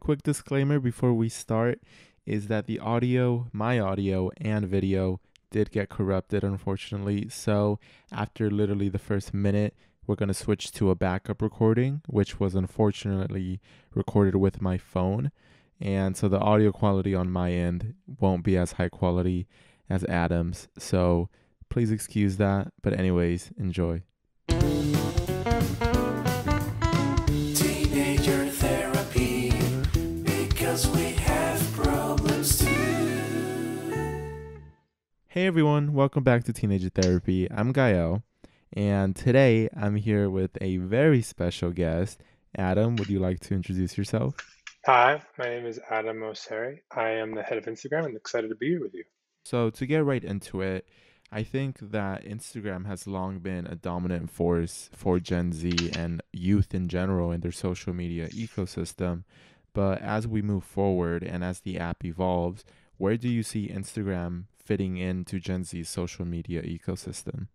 Quick disclaimer before we start is that the audio, my audio, and video did get corrupted, unfortunately. So, after literally the first minute, we're going to switch to a backup recording, which was unfortunately recorded with my phone. And so the audio quality on my end won't be as high quality as Adam's. So, please excuse that. But, anyways, enjoy. Teenager therapy, because we have problems too. Hey everyone, welcome back to Teenager Therapy. I'm Gael, and today I'm here with a very special guest. Adam, would you like to introduce yourself? Hi, my name is Adam Mosseri. I am the head of Instagram and excited to be here with you. So, to get right into it, I think that Instagram has long been a dominant force for Gen Z and youth in general in their social media ecosystem. But as we move forward and as the app evolves, where do you see Instagram fitting into Gen Z's social media ecosystem?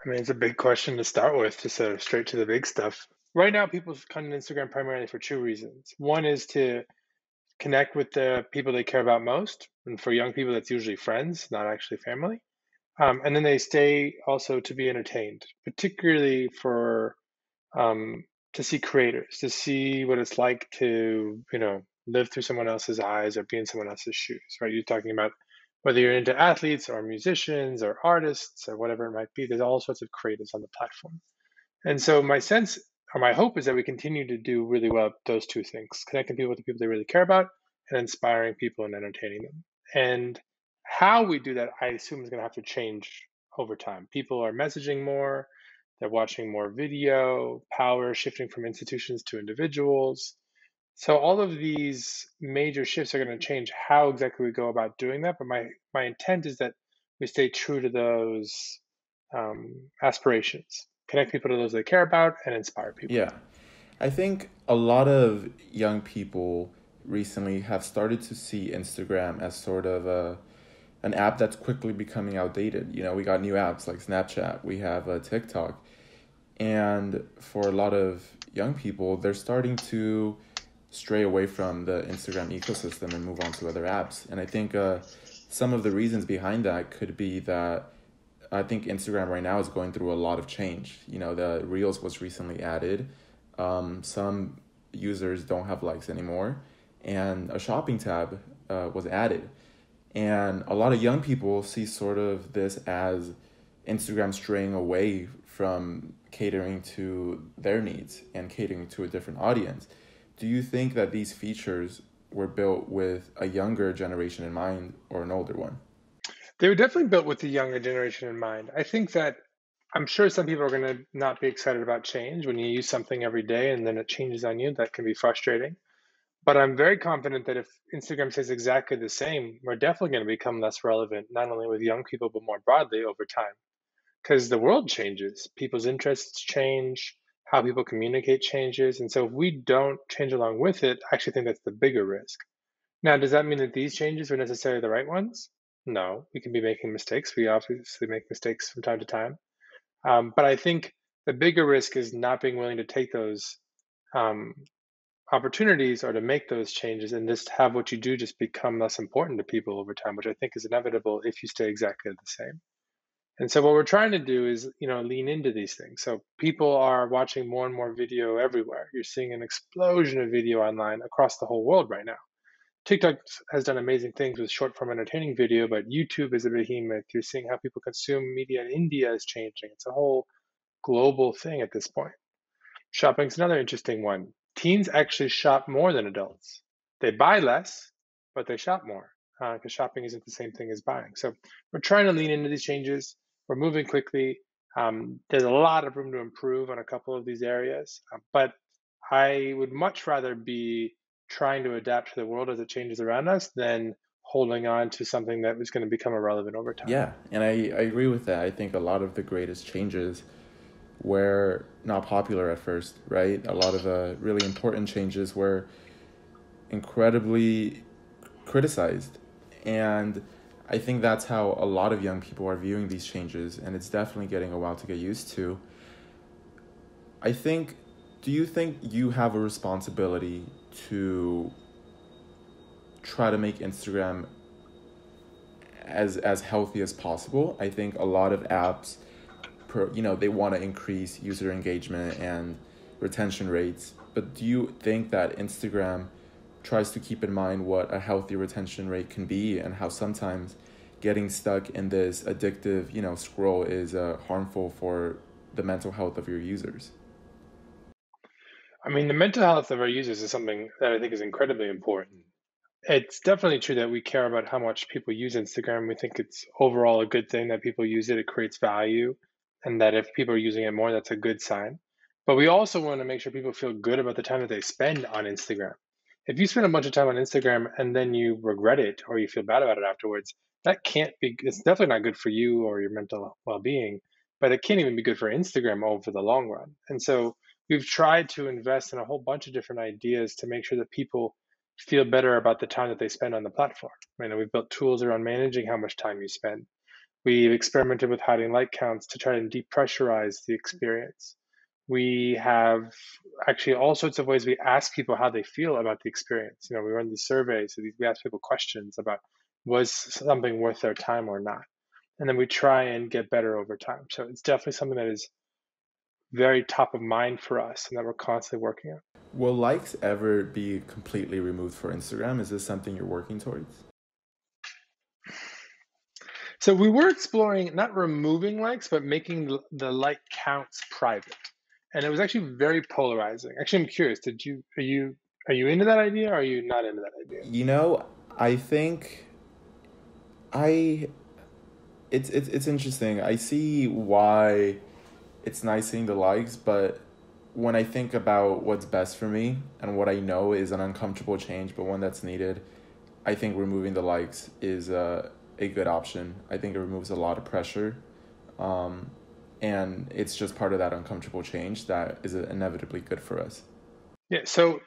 I mean, it's a big question to start with, just sort of straight to the big stuff. Right now, people come to Instagram primarily for two reasons. One is to connect with the people they care about most. And for young people, that's usually friends, not actually family. And then they stay also to be entertained, particularly for to see creators, to see what it's like to, live through someone else's eyes or be in someone else's shoes, right? You're talking about whether you're into athletes or musicians or artists or whatever it might be, there's all sorts of creators on the platform. And so my sense or my hope is that we continue to do really well at those two things, connecting people with the people they really care about and inspiring people and entertaining them. And how we do that, I assume, is going to have to change over time. People are messaging more, they're watching more video, power shifting from institutions to individuals. So all of these major shifts are going to change how exactly we go about doing that. But my intent is that we stay true to those aspirations, connect people to those they care about, and inspire people. Yeah, I think a lot of young people recently have started to see Instagram as sort of an app that's quickly becoming outdated. You know, we got new apps like Snapchat, we have TikTok. And for a lot of young people, they're starting to stray away from the Instagram ecosystem and move on to other apps. And I think some of the reasons behind that could be that I think Instagram right now is going through a lot of change. You know, the Reels was recently added. Some users don't have likes anymore. And a shopping tab was added. And a lot of young people see sort of this as Instagram straying away from catering to their needs and catering to a different audience. Do you think that these features were built with a younger generation in mind or an older one? They were definitely built with the younger generation in mind. I think that I'm sure some people are going to not be excited about change. When you use something every day and then it changes on you, that can be frustrating. But I'm very confident that if Instagram stays exactly the same, we're definitely going to become less relevant, not only with young people, but more broadly over time. Because the world changes, people's interests change, how people communicate changes. And so if we don't change along with it, I actually think that's the bigger risk. Now, does that mean that these changes are necessarily the right ones? No, we can be making mistakes. We obviously make mistakes from time to time. But I think the bigger risk is not being willing to take those um, opportunities or to make those changes and just have what you do just become less important to people over time, which I think is inevitable if you stay exactly the same. And so what we're trying to do is, lean into these things. So people are watching more and more video everywhere. You're seeing an explosion of video online across the whole world right now. TikTok has done amazing things with short form entertaining video, but YouTube is a behemoth. You're seeing how people consume media in India is changing. It's a whole global thing at this point. Shopping's another interesting one. Teens actually shop more than adults. They buy less, but they shop more because shopping isn't the same thing as buying. So we're trying to lean into these changes. We're moving quickly. There's a lot of room to improve on a couple of these areas, but I would much rather be trying to adapt to the world as it changes around us than holding on to something that is going to become irrelevant over time. Yeah, and I agree with that. I think a lot of the greatest changes were not popular at first, right? A lot of really important changes were incredibly criticized. And I think that's how a lot of young people are viewing these changes, and it's definitely getting a while to get used to. Do you think you have a responsibility to try to make Instagram as healthy as possible. I think a lot of apps, they want to increase user engagement and retention rates. But do you think that Instagram tries to keep in mind what a healthy retention rate can be, and how sometimes getting stuck in this addictive, scroll is harmful for the mental health of your users? I mean, the mental health of our users is something that I think is incredibly important. It's definitely true that we care about how much people use Instagram. We think it's overall a good thing that people use it. It creates value, and that if people are using it more, that's a good sign. But we also want to make sure people feel good about the time that they spend on Instagram. If you spend a bunch of time on Instagram and then you regret it or you feel bad about it afterwards, that can't be, it's definitely not good for you or your mental well being, but it can't even be good for Instagram over the long run. And so we've tried to invest in a whole bunch of different ideas to make sure that people feel better about the time that they spend on the platform. We've built tools around managing how much time you spend. We've experimented with hiding like counts to try and depressurize the experience. We have actually all sorts of ways we ask people how they feel about the experience. We run these surveys, so we ask people questions about was something worth their time or not. And then we try and get better over time. So it's definitely something that is very top of mind for us and that we're constantly working on. Will likes ever be completely removed for Instagram? Is this something you're working towards? So we were exploring not removing likes, but making the like counts private. And it was actually very polarizing. Actually, I'm curious, are you into that idea or are you not into that idea? I think I it's interesting. I see why it's nice seeing the likes, but when I think about what's best for me and what I know is an uncomfortable change, but one that's needed, I think removing the likes is a good option. I think it removes a lot of pressure. And it's just part of that uncomfortable change that is inevitably good for us. Yeah, so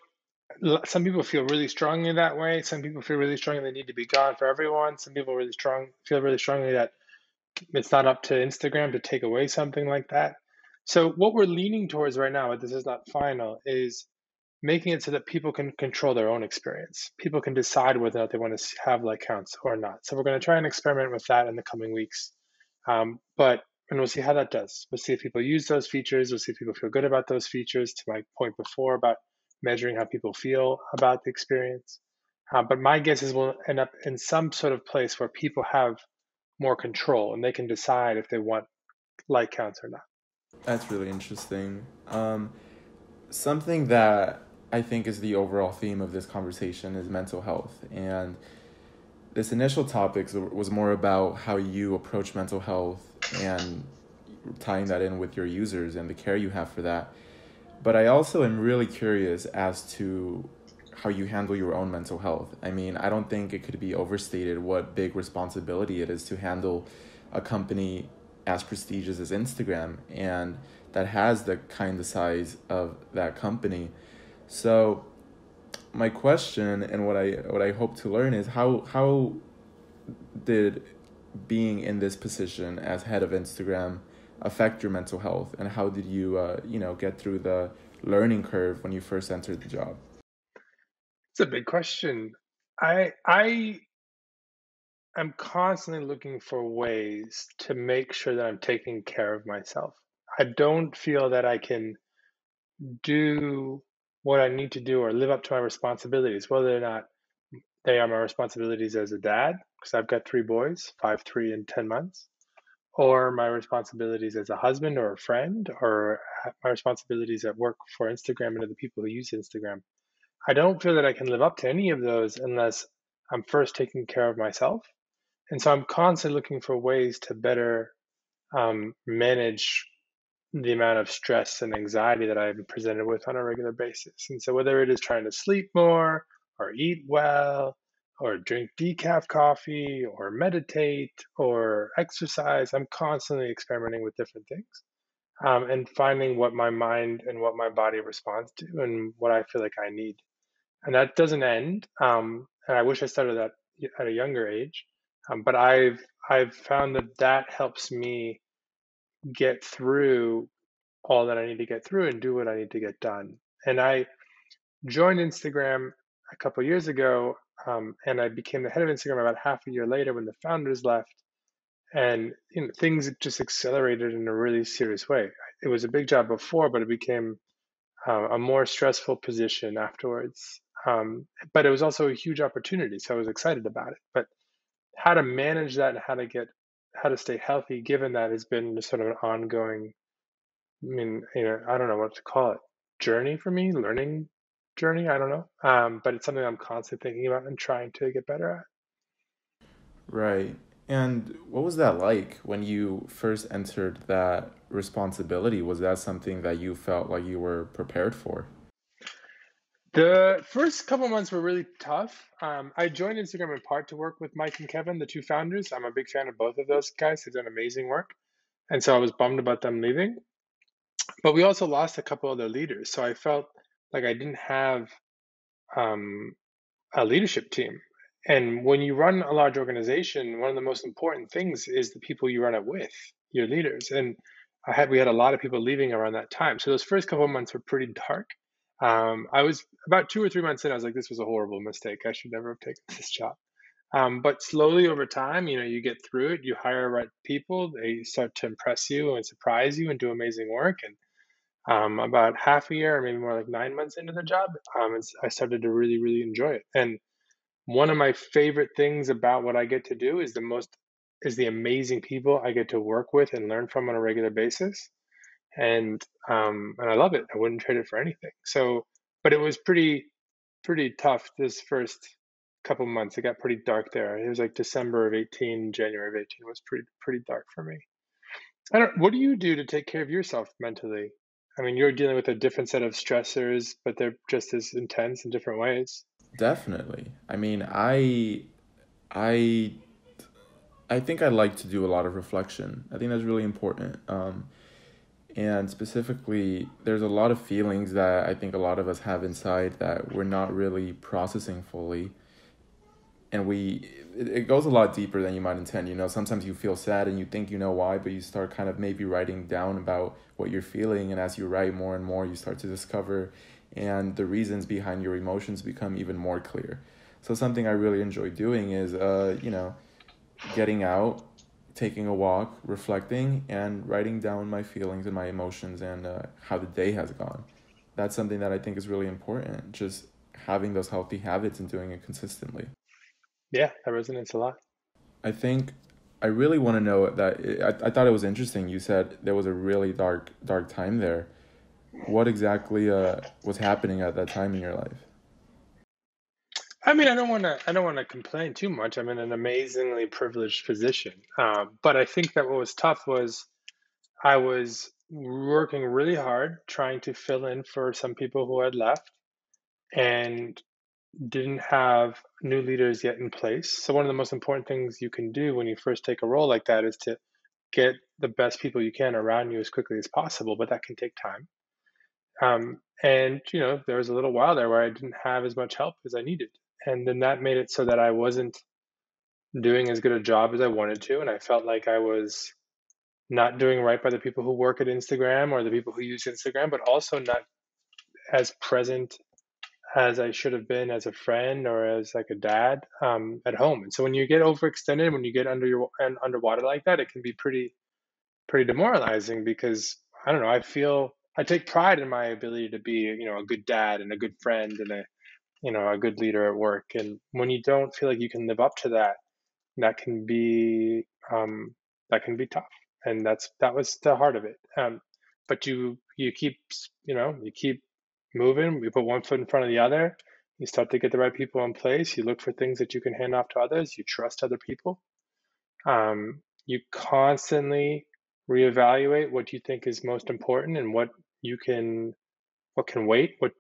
some people feel really strongly that way. Some people feel really strongly they need to be gone for everyone. Some people feel really strongly that it's not up to Instagram to take away something like that. So what we're leaning towards right now, but this is not final, is making it so that people can control their own experience. People can decide whether or not they want to have like counts or not. So we're going to try and experiment with that in the coming weeks. And we'll see how that does. We'll see if people use those features. We'll see if people feel good about those features, to my point before about measuring how people feel about the experience. But my guess is we'll end up in some sort of place where people have more control and they can decide if they want like counts or not. That's really interesting. Something that I think is the overall theme of this conversation is mental health. And this initial topic was more about how you approach mental health and tying that in with your users and the care you have for that. But I also am really curious as to how you handle your own mental health. I mean, I don't think it could be overstated what big responsibility it is to handle a company as prestigious as Instagram and that has the kind of size of that company. So my question and what I hope to learn is how did being in this position as head of Instagram affect your mental health, and how did you get through the learning curve when you first entered the job? It's a big question. I am constantly looking for ways to make sure that I'm taking care of myself. I don't feel that I can do what I need to do or live up to my responsibilities, whether or not they are my responsibilities as a dad, because I've got three boys, 5, 3, and 10 months, or my responsibilities as a husband or a friend, or my responsibilities at work for Instagram and to the people who use Instagram. I don't feel that I can live up to any of those unless I'm first taking care of myself. And so I'm constantly looking for ways to better manage the amount of stress and anxiety that I'm presented with on a regular basis. And so whether it is trying to sleep more or eat well or drink decaf coffee or meditate or exercise, I'm constantly experimenting with different things and finding what my mind and what my body responds to and what I feel like I need. And that doesn't end. And I wish I started that at a younger age. But I've found that that helps me get through all that I need to get through and do what I need to get done. And joined Instagram a couple years ago, and I became the head of Instagram about half a year later when the founders left, and things just accelerated in a really serious way. It was a big job before, but it became a more stressful position afterwards. But it was also a huge opportunity, so I was excited about it. But how to manage that and how to stay healthy given that has been just sort of an ongoing, I don't know what to call it, journey for me, learning journey, I don't know. But it's something I'm constantly thinking about and trying to get better at. Right. And what was that like when you first entered that responsibility? Was that something that you felt like you were prepared for? The first couple months were really tough. I joined Instagram in part to work with Mike and Kevin, the two founders. I'm a big fan of both of those guys. They've done amazing work. And so I was bummed about them leaving. But we also lost a couple other leaders. So I felt like I didn't have um, a leadership team. And when you run a large organization, one of the most important things is the people you run it with, your leaders. And we had a lot of people leaving around that time. So those first couple of months were pretty dark. I was about 2 or 3 months in. I was like, this was a horrible mistake. I should never have taken this job. But slowly over time, you get through it. You hire right people. They start to impress you and surprise you and do amazing work. And about half a year, or maybe more like 9 months into the job, I started to really, really enjoy it. And one of my favorite things about what I get to do is the amazing people I get to work with and learn from on a regular basis, and I love it. I wouldn't trade it for anything. So, but it was pretty tough this first couple months. It got pretty dark there. It was like December of 18, January of 18 was pretty dark for me. I don't. What do you do to take care of yourself mentally? I mean, you're dealing with a different set of stressors, but they're just as intense in different ways. Definitely. I mean, I I think I like to do a lot of reflection. I think that's really important. And specifically, there's a lot of feelings that I think a lot of us have inside that we're not really processing fully. And it goes a lot deeper than you might intend. Sometimes you feel sad and you think you know why, but you start kind of maybe writing down about what you're feeling. And as you write more and more, you start to discover, and the reasons behind your emotions become even more clear. So something I really enjoy doing is, getting out, taking a walk, reflecting, and writing down my feelings and my emotions and how the day has gone. That's something that I think is really important. Just having those healthy habits and doing it consistently. Yeah, that resonates a lot. I think I really want to know that I thought it was interesting. You said there was a really dark time there. What exactly was happening at that time in your life? I mean, I don't want to complain too much. I'm in an amazingly privileged position. But I think that what was tough was I was working really hard trying to fill in for some people who had left and didn't have new leaders yet in place. So one of the most important things you can do when you first take a role like that is to get the best people you can around you as quickly as possible, but that can take time. And there was a little while there where I didn't have as much help as I needed. And then that made it so that I wasn't doing as good a job as I wanted to. And I felt like I was not doing right by the people who work at Instagram or the people who use Instagram, but also not as present as I should have been as a friend or as like a dad at home. And so when you get overextended, when you get underwater like that, it can be pretty demoralizing because I don't know. I take pride in my ability to be a good dad and a good friend and a good leader at work. And when you don't feel like you can live up to that, that can be that can be tough. And that was the heart of it. But you keep you keep moving. You put one foot in front of the other. You start to get the right people in place. You look for things that you can hand off to others. You trust other people. You constantly reevaluate what you think is most important and what can wait, what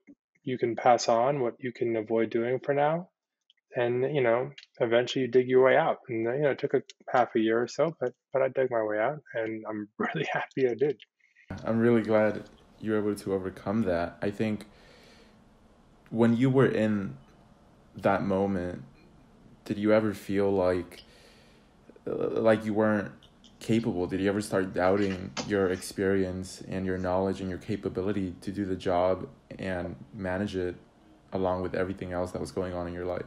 you can pass on, what you can avoid doing for now. And eventually you dig your way out. And it took a half a year or so, but I dug my way out, and I'm really happy I did. I'm really glad you were able to overcome that. I think when you were in that moment, did you ever feel like you weren't capable? Did you ever start doubting your experience and your knowledge and your capability to do the job and manage it along with everything else that was going on in your life?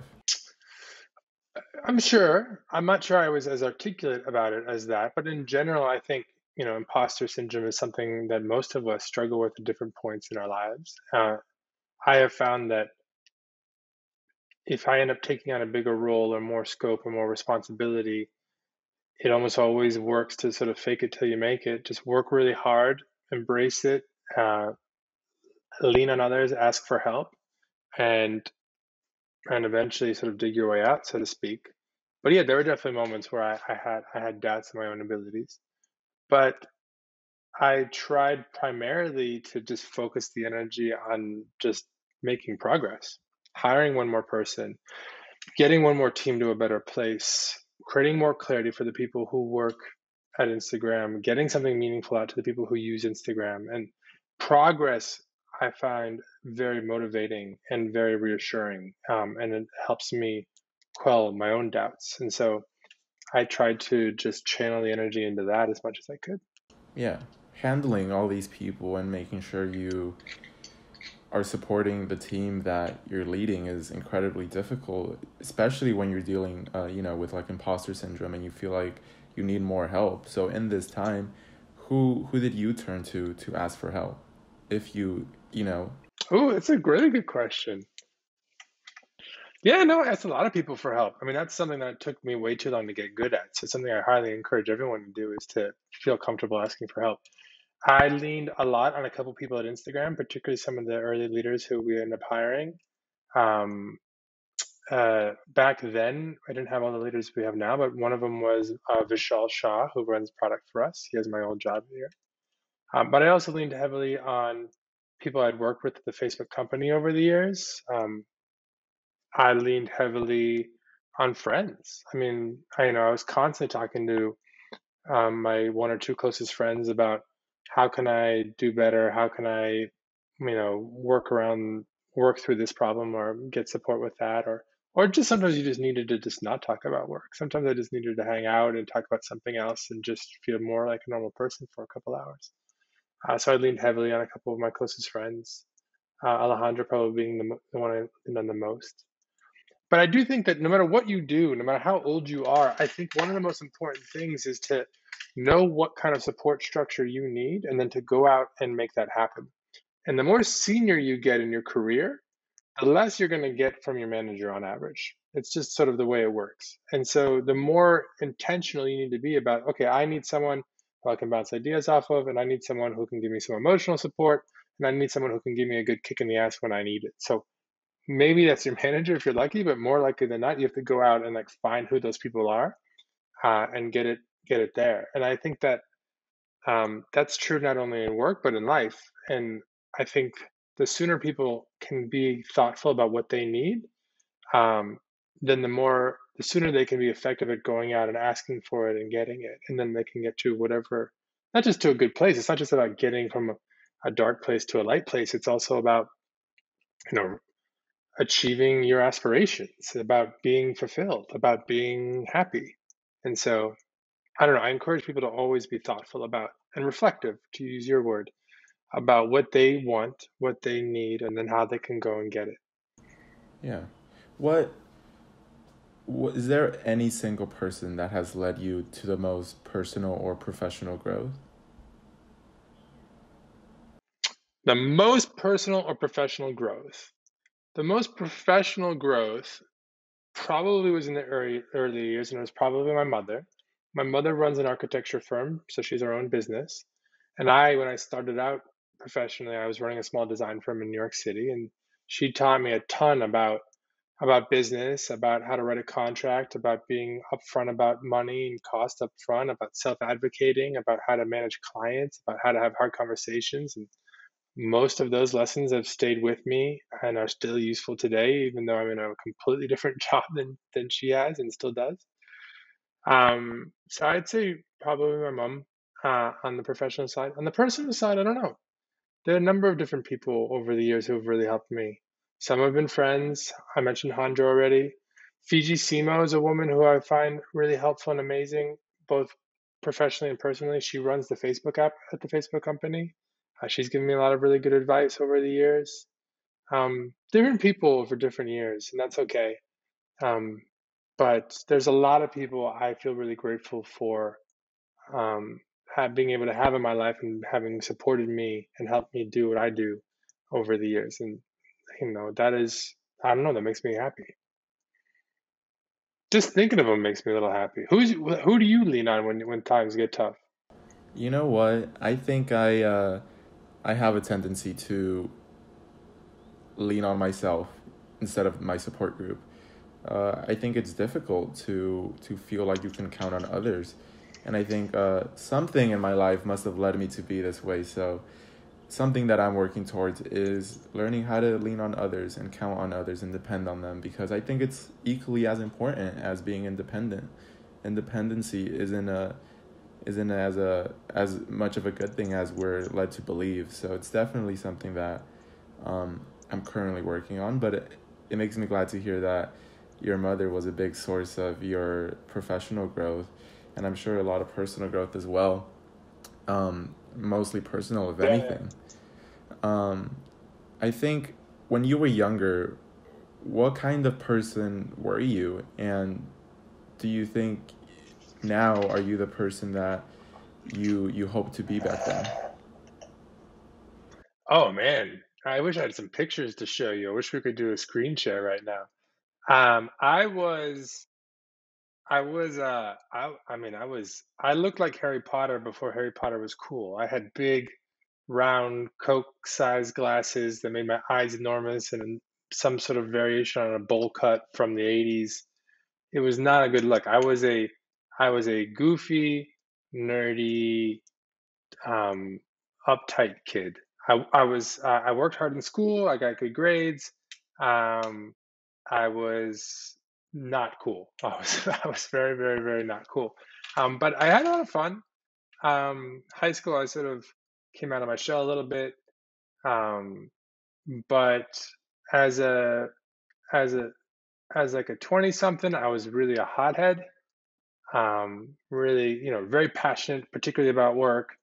I'm sure. I'm not sure I was as articulate about it as that, but in general, I think, imposter syndrome is something that most of us struggle with at different points in our lives. I have found that if I end up taking on a bigger role or more scope or more responsibility, it almost always works to sort of fake it till you make it. Just work really hard, embrace it, uh, lean on others, ask for help, and eventually sort of dig your way out, so to speak. But yeah, there were definitely moments where I had doubts in my own abilities. But I tried primarily to just focus the energy on just making progress, hiring one more person, getting one more team to a better place, creating more clarity for the people who work at Instagram, getting something meaningful out to the people who use Instagram. And progress, I find very motivating and very reassuring. And it helps me quell my own doubts. And so I tried to just channel the energy into that as much as I could. Yeah, handling all these people and making sure you are supporting the team that you're leading is incredibly difficult, especially when you're dealing, with like imposter syndrome and you feel like you need more help. So in this time, who did you turn to ask for help? If you. Oh, it's a really good question. Yeah, no, I asked a lot of people for help. I mean, that's something that took me way too long to get good at. So it's something I highly encourage everyone to do is to feel comfortable asking for help. I leaned a lot on a couple people at Instagram, particularly some of the early leaders who we ended up hiring. Um, Back then, I didn't have all the leaders we have now, but one of them was Vishal Shah, who runs product for us. He has my old job here. But I also leaned heavily on people I'd worked with at the Facebook company over the years. I leaned heavily on friends. I mean, I was constantly talking to my one or two closest friends about how can I do better? How can I, work through this problem or get support with that, or just sometimes you just needed to just not talk about work. Sometimes I just needed to hang out and talk about something else and just feel more like a normal person for a couple hours. So I leaned heavily on a couple of my closest friends. Alejandro probably being the one I leaned on the most. But I do think that no matter what you do, no matter how old you are, I think one of the most important things is to know what kind of support structure you need and then to go out and make that happen. And the more senior you get in your career, the less you're going to get from your manager on average. It's just sort of the way it works. And so the more intentional you need to be about, okay, I need someone who I can bounce ideas off of, and I need someone who can give me some emotional support, and I need someone who can give me a good kick in the ass when I need it. So maybe that's your manager if you're lucky, but more likely than not, you have to go out and like find who those people are and get it there. And I think that that's true not only in work but in life. And I think the sooner people can be thoughtful about what they need, um, then the sooner they can be effective at going out and asking for it and getting it, and then they can get to whatever, not just to a good place. It's not just about getting from a dark place to a light place. It's also about you know achieving your aspirations, about being fulfilled, about being happy. And so, I don't know, I encourage people to always be thoughtful about and reflective, to use your word, about what they want, what they need, and then how they can go and get it. Yeah. What, is there any single person that has led you to the most personal or professional growth? The most personal or professional growth. The most professional growth probably was in the early years, and it was probably my mother. My mother runs an architecture firm, so she's her own business. And when I started out professionally, I was running a small design firm in New York City, and she taught me a ton about business, about how to write a contract, about being upfront about money and cost upfront, about self-advocating, about how to manage clients, about how to have hard conversations. And most of those lessons have stayed with me and are still useful today, even though I'm in a completely different job than she has and still does. So I'd say probably my mom on the professional side. On the personal side, I don't know. There are a number of different people over the years who have really helped me. Some have been friends. I mentioned Hanjo already. Fiji Simo is a woman who I find really helpful and amazing, both professionally and personally. She runs the Facebook app at the Facebook company. She's given me a lot of really good advice over the years. Different people for different years, and that's okay. Um, but there's a lot of people I feel really grateful for being able to have in my life and having supported me and helped me do what I do over the years. And, that is, I don't know, that makes me happy. Just thinking of them makes me a little happy. Who do you lean on when times get tough? You know what? I think I have a tendency to lean on myself instead of my support group. I think it's difficult to feel like you can count on others, and I think something in my life must have led me to be this way. So something that I'm working towards is learning how to lean on others and count on others and depend on them, because I think it's equally as important as being independent. Independency isn't as much of a good thing as we're led to believe. So it's definitely something that I'm currently working on, but it makes me glad to hear that your mother was a big source of your professional growth, and I'm sure a lot of personal growth as well. Mostly personal, if Yeah. anything. I think when you were younger, what kind of person were you, and do you think now are you the person that you hope to be back then? Oh man, I wish I had some pictures to show you. I wish we could do a screen share right now. Um, I was, I looked like Harry Potter before Harry Potter was cool. I had big, round Coke-sized glasses that made my eyes enormous, and some sort of variation on a bowl cut from the '80s. It was not a good look. I was a goofy, nerdy, um, uptight kid. I worked hard in school. I got good grades. Um, I was not cool. I was very, very, very not cool. But I had a lot of fun. High school, I sort of came out of my shell a little bit. Um, but as a as a as like a 20 something, I was really a hothead. Really, very passionate, particularly about work.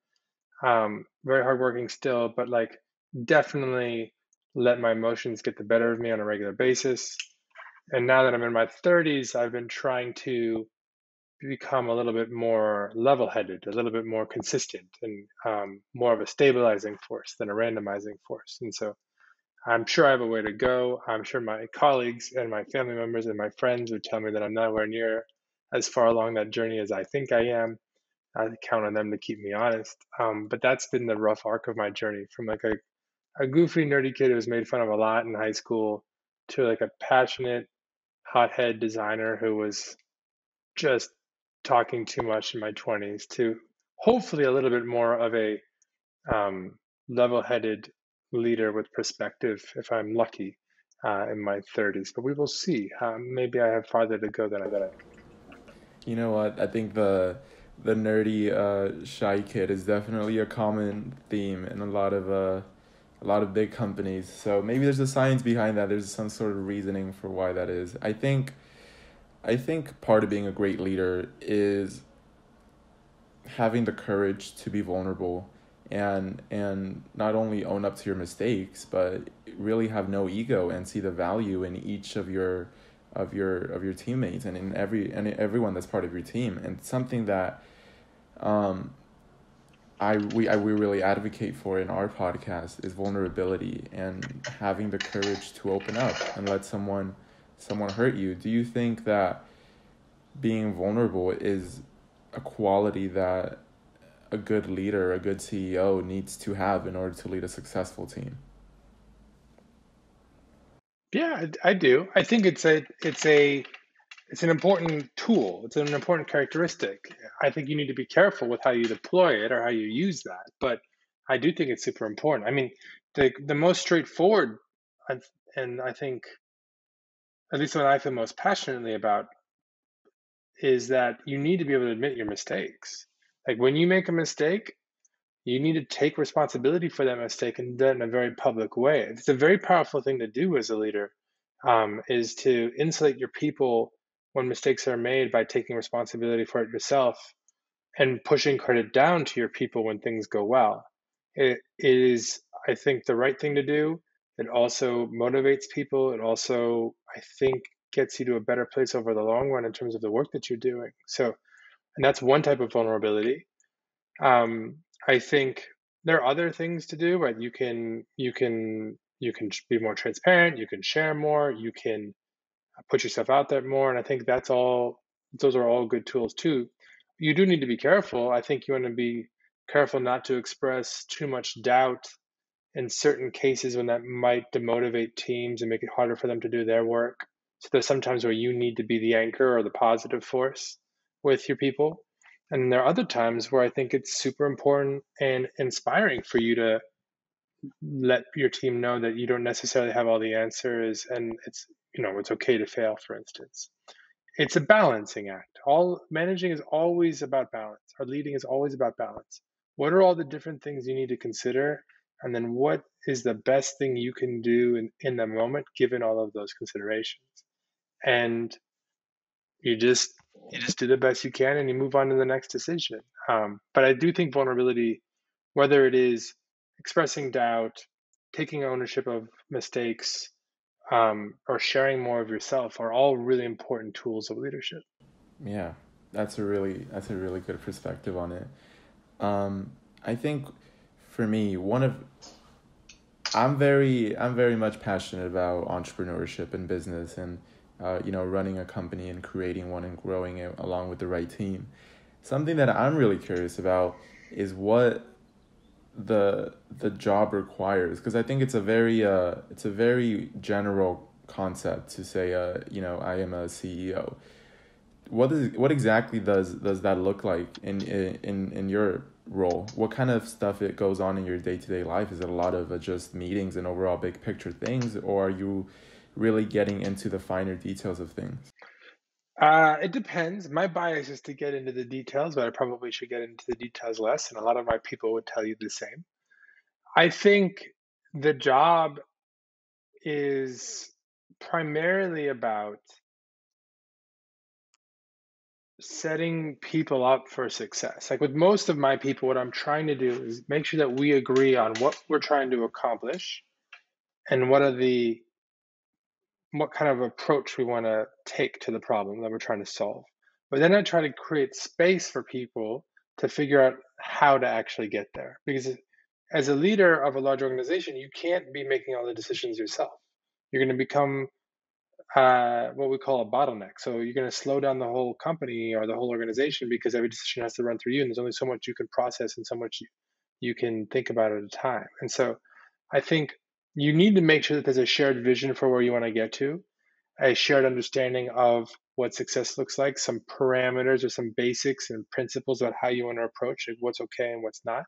Very hardworking still, but like definitely let my emotions get the better of me on a regular basis. And now that I'm in my 30s, I've been trying to become a little bit more level headed, a little bit more consistent, and more of a stabilizing force than a randomizing force. And so I'm sure I have a way to go. I'm sure my colleagues and my family members and my friends would tell me that I'm nowhere near as far along that journey as I think I am. I count on them to keep me honest. But that's been the rough arc of my journey, from like a goofy, nerdy kid who was made fun of a lot in high school to like a passionate, hothead designer who was just talking too much in my 20s to hopefully a little bit more of a level headed leader with perspective if I'm lucky in my 30s. But we will see. Maybe I have farther to go than I think. You know what? I think the nerdy shy kid is definitely a common theme in a lot of big companies. So maybe there's a science behind that. There's some sort of reasoning for why that is. I think part of being a great leader is having the courage to be vulnerable and not only own up to your mistakes, but really have no ego and see the value in each of your teammates and in everyone that's part of your team. And something that um we really advocate for in our podcast is vulnerability and having the courage to open up and let someone hurt you. Do you think that being vulnerable is a quality that a good leader, a good CEO needs to have in order to lead a successful team? Yeah, I do. I think it's an important tool. It's an important characteristic. I think you need to be careful with how you deploy it or how you use that. But I do think it's super important. I mean, the most straightforward, and I think at least what I feel most passionately about is that you need to be able to admit your mistakes. Like when you make a mistake, you need to take responsibility for that mistake and do it in a very public way. It's a very powerful thing to do as a leader, is to insulate your people when mistakes are made by taking responsibility for it yourself and pushing credit down to your people when things go well. It is, I think, the right thing to do. It also motivates people. It also, I think, gets you to a better place over the long run in terms of the work that you're doing. So, and that's one type of vulnerability. I think there are other things to do, but you can be more transparent. You can share more. You can put yourself out there more. And I think those are all good tools too. You do need to be careful. I think you want to be careful not to express too much doubt in certain cases when that might demotivate teams and make it harder for them to do their work. So there's sometimes where you need to be the anchor or the positive force with your people. And there are other times where I think it's super important and inspiring for you to let your team know that you don't necessarily have all the answers, and it's okay to fail, for instance. It's a balancing act. All managing is always about balance. Or leading is always about balance. What are all the different things you need to consider? And then what is the best thing you can do in the moment given all of those considerations? And you just do the best you can and you move on to the next decision. But I do think vulnerability, whether it is expressing doubt, taking ownership of mistakes, or sharing more of yourself, are all really important tools of leadership. Yeah, that's a really good perspective on it. I think for me, I'm very much passionate about entrepreneurship and business and running a company and creating one and growing it along with the right team. Something that I'm really curious about is what the job requires, because I think it's a very general concept to say I am a CEO. What exactly does that look like in your role? What kind of stuff it goes on in your day-to-day life? Is it a lot of just meetings and overall big picture things, or are you really getting into the finer details of things? It depends. My bias is to get into the details, but I probably should get into the details less, and a lot of my people would tell you the same. I think the job is primarily about setting people up for success. Like with most of my people, what I'm trying to do is make sure that we agree on what we're trying to accomplish and what kind of approach we want to take to the problem that we're trying to solve. But then I try to create space for people to figure out how to actually get there. Because as a leader of a large organization, you can't be making all the decisions yourself. You're going to become what we call a bottleneck. So you're going to slow down the whole company or the whole organization because every decision has to run through you, and there's only so much you can process and so much you can think about at a time. And so I think you need to make sure that there's a shared vision for where you want to get to, a shared understanding of what success looks like, some parameters or some basics and principles about how you want to approach it, what's okay and what's not.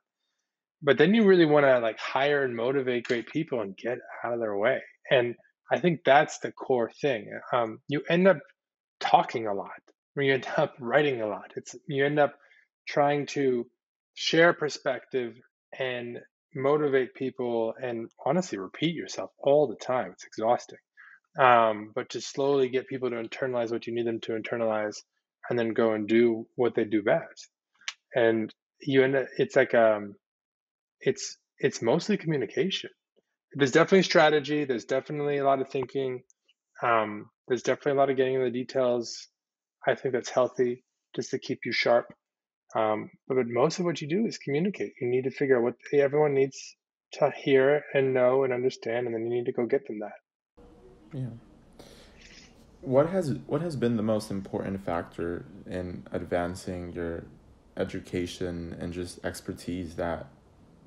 But then you really want to like hire and motivate great people and get out of their way. And I think that's the core thing. You end up talking a lot, or you end up writing a lot. You end up trying to share perspective and motivate people, and honestly repeat yourself all the time. It's exhausting. But to slowly get people to internalize what you need them to internalize, and then go and do what they do best. And you end up, it's mostly communication. There's definitely strategy. There's definitely a lot of thinking. There's definitely a lot of getting in the details. I think that's healthy just to keep you sharp. But most of what you do is communicate. You need to figure out what everyone needs to hear and know and understand, and then you need to go get them that. Yeah. What has been the most important factor in advancing your education and just expertise that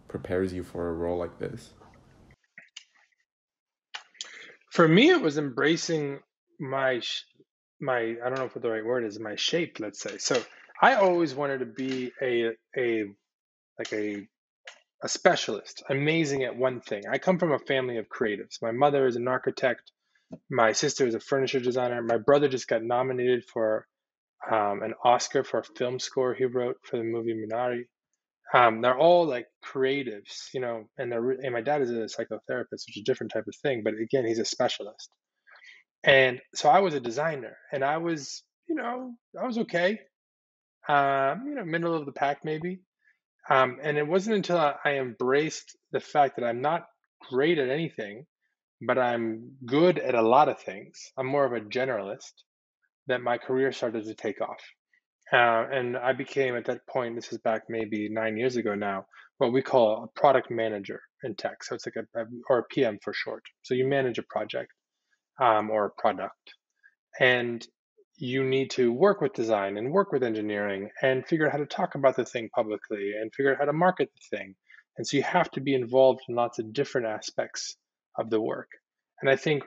prepares you for a role like this? For me, it was embracing my I don't know if what the right word is, my shape, let's say. So I always wanted to be a like a specialist, amazing at one thing. I come from a family of creatives. My mother is an architect. My sister is a furniture designer. My brother just got nominated for an Oscar for a film score he wrote for the movie Minari. They're all like creatives, and my dad is a psychotherapist, which is a different type of thing. But again, he's a specialist. And so I was a designer, and I was okay, middle of the pack maybe. And it wasn't until I embraced the fact that I'm not great at anything, but I'm good at a lot of things. I'm more of a generalist, that my career started to take off. And I became, at that point, this is back maybe 9 years ago now, what we call a product manager in tech. So it's like or a PM for short. So you manage a project or a product. And you need to work with design and work with engineering and figure out how to talk about the thing publicly and figure out how to market the thing. And so you have to be involved in lots of different aspects of the work. And I think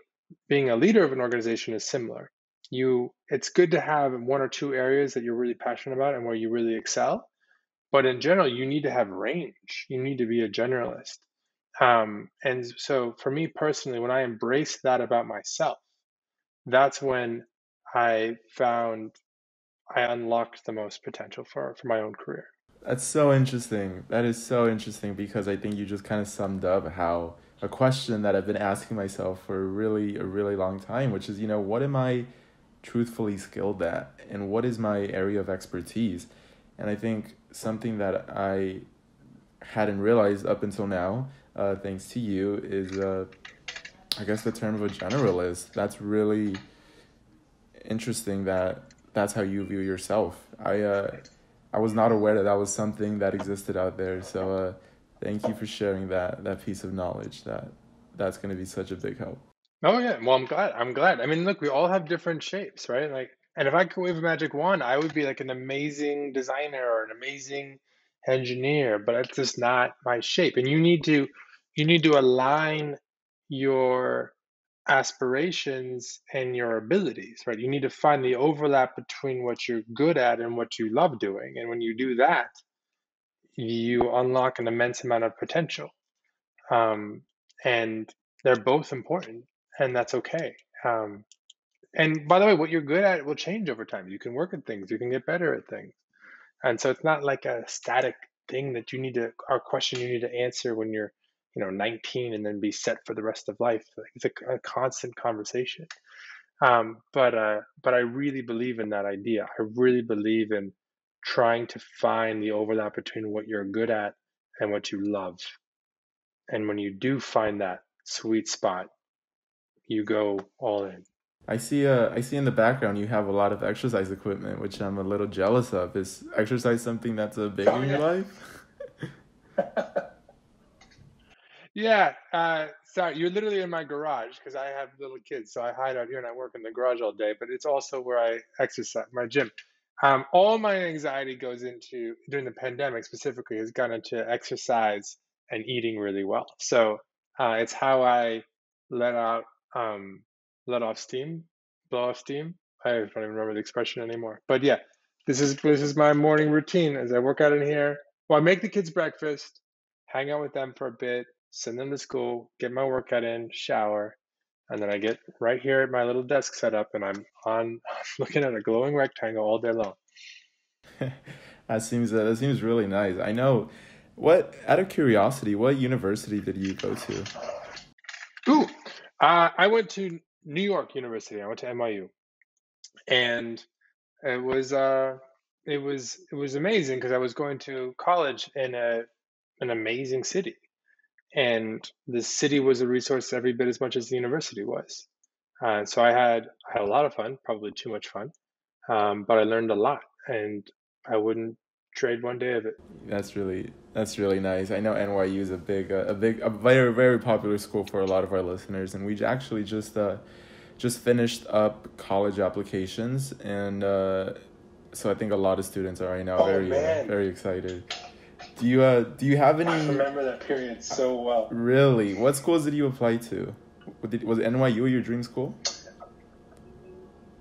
being a leader of an organization is similar. It's good to have one or two areas that you're really passionate about and where you really excel. But in general, you need to have range. You need to be a generalist. And so for me personally, when I embrace that about myself, that's when I found I unlocked the most potential for my own career. That's so interesting. That is so interesting because I think you just kind of summed up how a question that I've been asking myself for a really long time, which is, what am I truthfully skilled at and what is my area of expertise? And I think something that I hadn't realized up until now, thanks to you, is I guess the term of a generalist. That's really interesting that that's how you view yourself. I was not aware that that was something that existed out there. So thank you for sharing that piece of knowledge. That's going to be such a big help. Oh yeah, well I'm glad. I'm glad. I mean, look, we all have different shapes, right? Like, and if I could wave a magic wand, I would be like an amazing designer or an amazing engineer, but it's just not my shape. And you need to align your aspirations and your abilities, right? You need to find the overlap between what you're good at and what you love doing. And when you do that, you unlock an immense amount of potential. Um, and they're both important, and that's okay. And by the way, what you're good at will change over time. You can work at things, you can get better at things. And so it's not like a static thing that or question you need to answer when you're 19 and then be set for the rest of life. Like, it's a constant conversation. But I really believe in that idea. I really believe in trying to find the overlap between what you're good at and what you love. And when you do find that sweet spot, you go all in. I see in the background you have a lot of exercise equipment, which I'm a little jealous of. Is exercise something that's big Oh in your yeah. life? Yeah, sorry, you're literally in my garage because I have little kids, so I hide out here and I work in the garage all day. But it's also where I exercise, my gym. All my anxiety goes into during the pandemic specifically has gone into exercise and eating really well. So it's how I let out, let off steam, blow off steam. I don't even remember the expression anymore. But yeah, this is my morning routine as I work out in here. Well, I make the kids breakfast, hang out with them for a bit, send them to school, get my workout in, shower, and then I get right here at my little desk set up and I'm on looking at a glowing rectangle all day long. That seems really nice. I know. What out of curiosity, what university did you go to? Ooh, I went to New York University. I went to NYU, and it was uh, it was amazing because I was going to college in an amazing city, and the city was a resource every bit as much as the university was. So I had a lot of fun, probably too much fun, but I learned a lot, and I wouldn't trade one day of it. That's really nice. I know NYU is a very very popular school for a lot of our listeners, and we actually just finished up college applications, and so I think a lot of students are right now Oh man, very excited. Do you have I any remember that period so well. really? What schools did you apply to? Was NYU your dream school?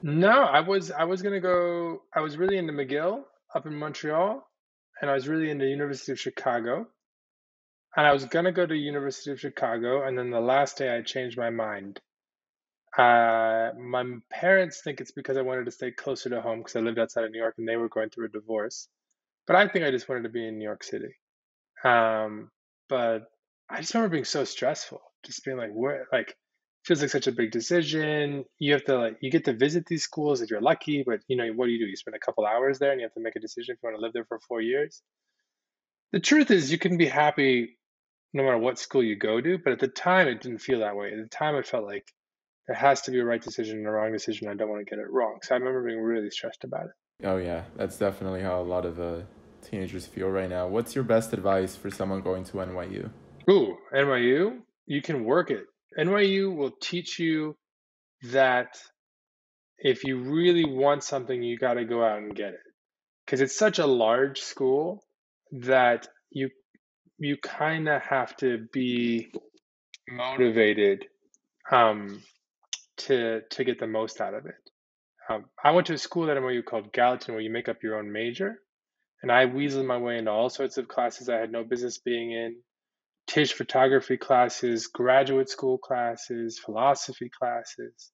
No, I was gonna go. I was really into McGill up in Montreal, and I was really into University of Chicago. And I was gonna go to University of Chicago, and then the last day I changed my mind. My parents think it's because I wanted to stay closer to home because I lived outside of New York and they were going through a divorce. But I think I just wanted to be in New York City. Um, but I just remember being so stressful, just being like, where, like, feels like such a big decision. You have to you get to visit these schools if you're lucky, but what do? You spend a couple hours there and you have to make a decision if you want to live there for 4 years. The truth is, you can be happy no matter what school you go to. But at the time, it didn't feel that way. At the time, it felt like there has to be a right decision and a wrong decision. I don't want to get it wrong. So I remember being really stressed about it. Oh yeah, that's definitely how a lot of teenagers feel right now. What's your best advice for someone going to NYU? Ooh, NYU, you can work it. NYU will teach you that if you really want something, you got to go out and get it. Because it's such a large school that you kind of have to be motivated to get the most out of it. I went to a school at NYU called Gallatin, where you make up your own major, and I weaseled my way into all sorts of classes I had no business being in. Tisch photography classes, graduate school classes, philosophy classes.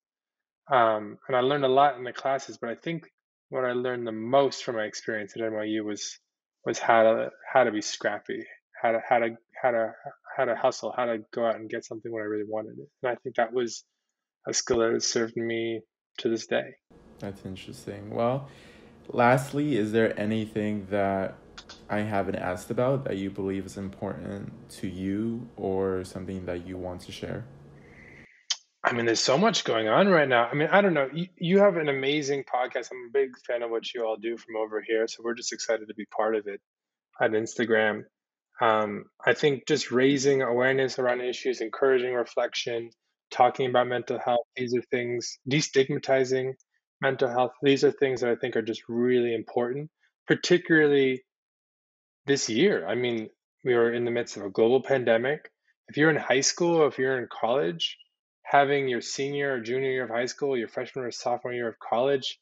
And I learned a lot in the classes, but I think what I learned the most from my experience at NYU was how to be scrappy, how to hustle, how to go out and get something when I really wanted it. And I think that was a skill that has served me to this day. That's interesting. Well, lastly, is there anything that I haven't asked about that you believe is important to you or something that you want to share? I mean, there's so much going on right now. I mean, I don't know. You have an amazing podcast. I'm a big fan of what you all do from over here. So we're just excited to be part of it at Instagram. I think just raising awareness around issues, encouraging reflection, talking about mental health, these are things, destigmatizing mental health, these are things that I think are just really important, particularly this year. I mean, we are in the midst of a global pandemic. If you're in high school or if you're in college, having your senior or junior year of high school, your freshman or sophomore year of college,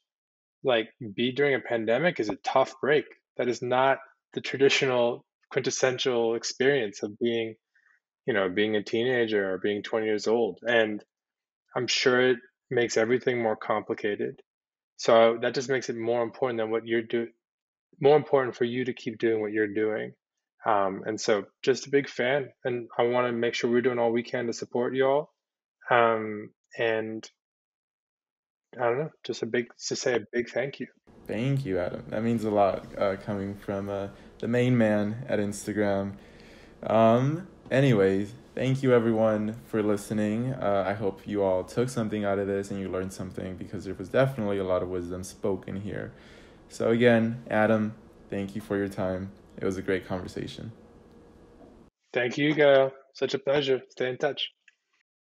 like be during a pandemic is a tough break. That is not the traditional quintessential experience of being, being a teenager or being 20 years old. And I'm sure it makes everything more complicated. So that just makes it more important than what you're doing, more important for you to keep doing what you're doing. And so just a big fan. And I want to make sure we're doing all we can to support you all. And I don't know, to say a big thank you. Thank you, Adam. That means a lot coming from the main man at Instagram. Anyways, thank you everyone for listening. I hope you all took something out of this and you learned something because there was definitely a lot of wisdom spoken here. So again, Adam, thank you for your time. It was a great conversation. Thank you, Gail. Such a pleasure. Stay in touch.